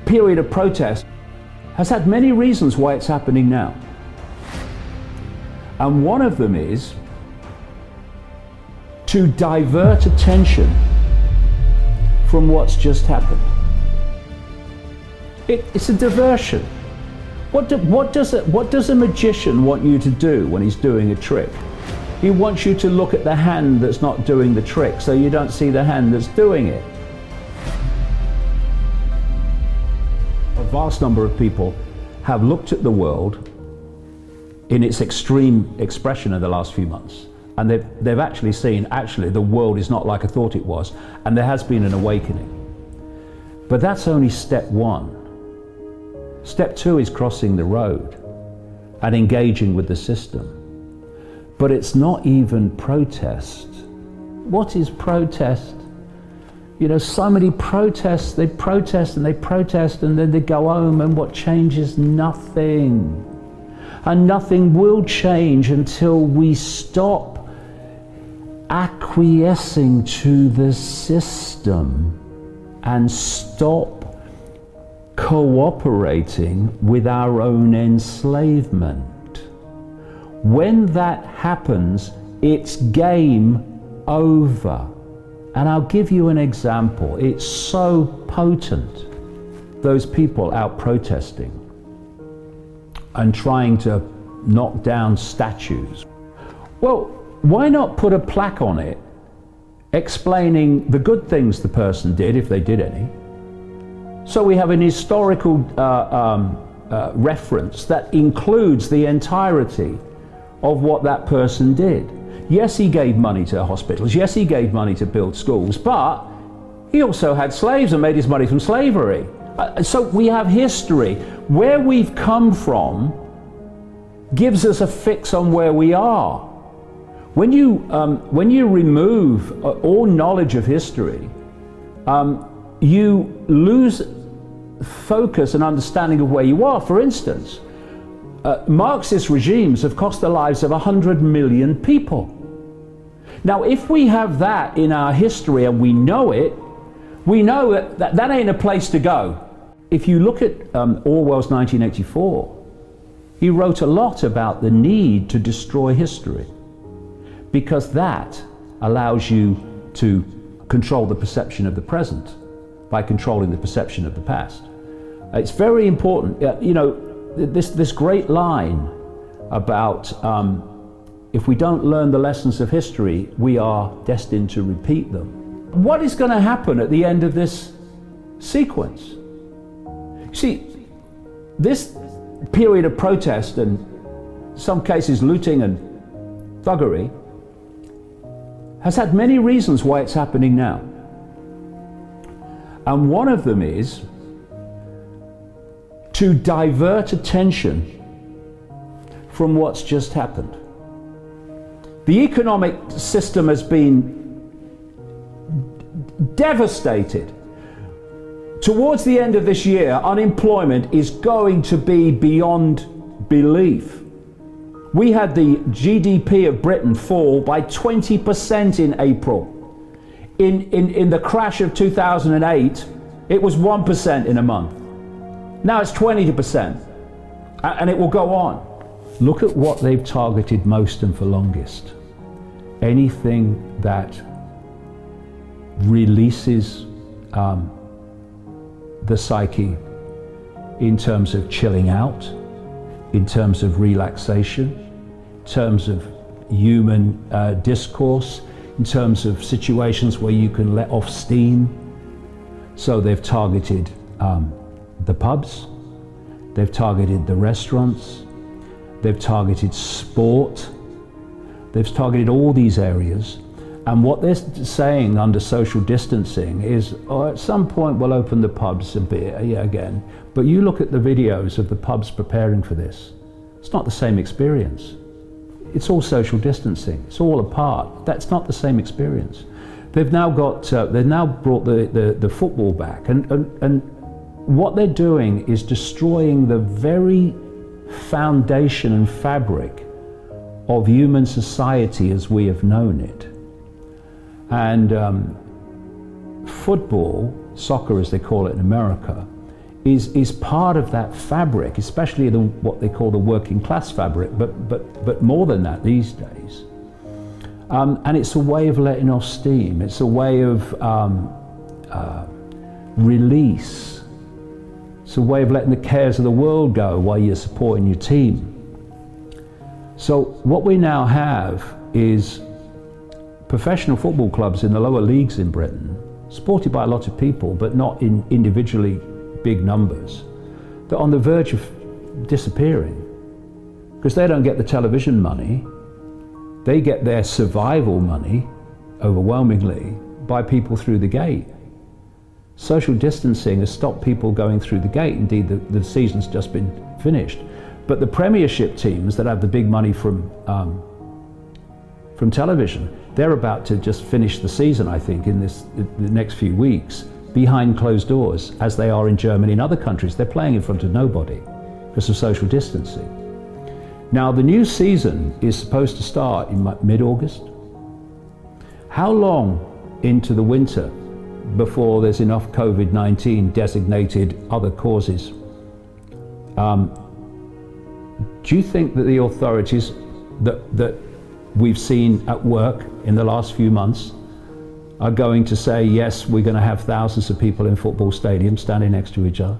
period of protest has had many reasons why it's happening now. And one of them is to divert attention from what's just happened. It's a diversion. What does a magician want you to do when he's doing a trick? He wants you to look at the hand that's not doing the trick, so you don't see the hand that's doing it. A vast number of people have looked at the world in its extreme expression in the last few months, and they've actually seen, the world is not like I thought it was, and there has been an awakening. But that's only step one. Step two is crossing the road and engaging with the system. But it's not even protest. What is protest? You know, so many protests, they protest and they protest and then they go home, and what changes? Nothing. And nothing will change until we stop acquiescing to the system and stop cooperating with our own enslavement. When that happens, it's game over. And I'll give you an example. It's so potent. Those people out protesting and trying to knock down statues. Well, why not put a plaque on it explaining the good things the person did, if they did any? So we have an historical reference that includes the entirety of what that person did. Yes, he gave money to hospitals. Yes, he gave money to build schools, but he also had slaves and made his money from slavery. So we have history. Where we've come from gives us a fix on where we are. When you remove all knowledge of history, you lose focus and understanding of where you are. For instance, Marxist regimes have cost the lives of 100 million people. Now, if we have that in our history and we know it, we know that ain't a place to go. If you look at Orwell's 1984, he wrote a lot about the need to destroy history, because that allows you to control the perception of the present by controlling the perception of the past. It's very important. You know, this great line about if we don't learn the lessons of history, we are destined to repeat them. What is going to happen at the end of this sequence? See, this period of protest and some cases looting and thuggery has had many reasons why it's happening now. And one of them is to divert attention from what's just happened. The economic system has been devastated. Towards the end of this year, unemployment is going to be beyond belief. We had the GDP of Britain fall by 20% in April. In the crash of 2008, it was 1% in a month. Now it's 20%, and it will go on. Look at what they've targeted most and for longest. Anything that releases the psyche in terms of chilling out, in terms of relaxation, in terms of human discourse, in terms of situations where you can let off steam. So they've targeted the pubs, they've targeted the restaurants, they've targeted sport, they've targeted all these areas. And what they're saying under social distancing is, oh, at some point we'll open the pubs a bit again. But you look at the videos of the pubs preparing for this, it's not the same experience. It's all social distancing, it's all apart. That's not the same experience. They've now got, they've now brought the football back, and what they're doing is destroying the very foundation and fabric of human society as we have known it. And football, soccer as they call it in America, is part of that fabric, especially what they call the working class fabric, but more than that these days. And it's a way of letting off steam. It's a way of release. It's a way of letting the cares of the world go while you're supporting your team. So what we now have is professional football clubs in the lower leagues in Britain, supported by a lot of people, but not in individually big numbers, that are on the verge of disappearing because they don't get the television money. They get their survival money overwhelmingly by people through the gate. Social distancing has stopped people going through the gate. Indeed, the season's just been finished. But the Premiership teams that have the big money from television, they're about to just finish the season, I think, in the next few weeks, behind closed doors, as they are in Germany and other countries. They're playing in front of nobody because of social distancing. Now, the new season is supposed to start in mid-August. How long into the winter before there's enough COVID-19 designated other causes? Do you think that the authorities that we've seen at work in the last few months are going to say, yes, we're going to have thousands of people in football stadiums standing next to each other?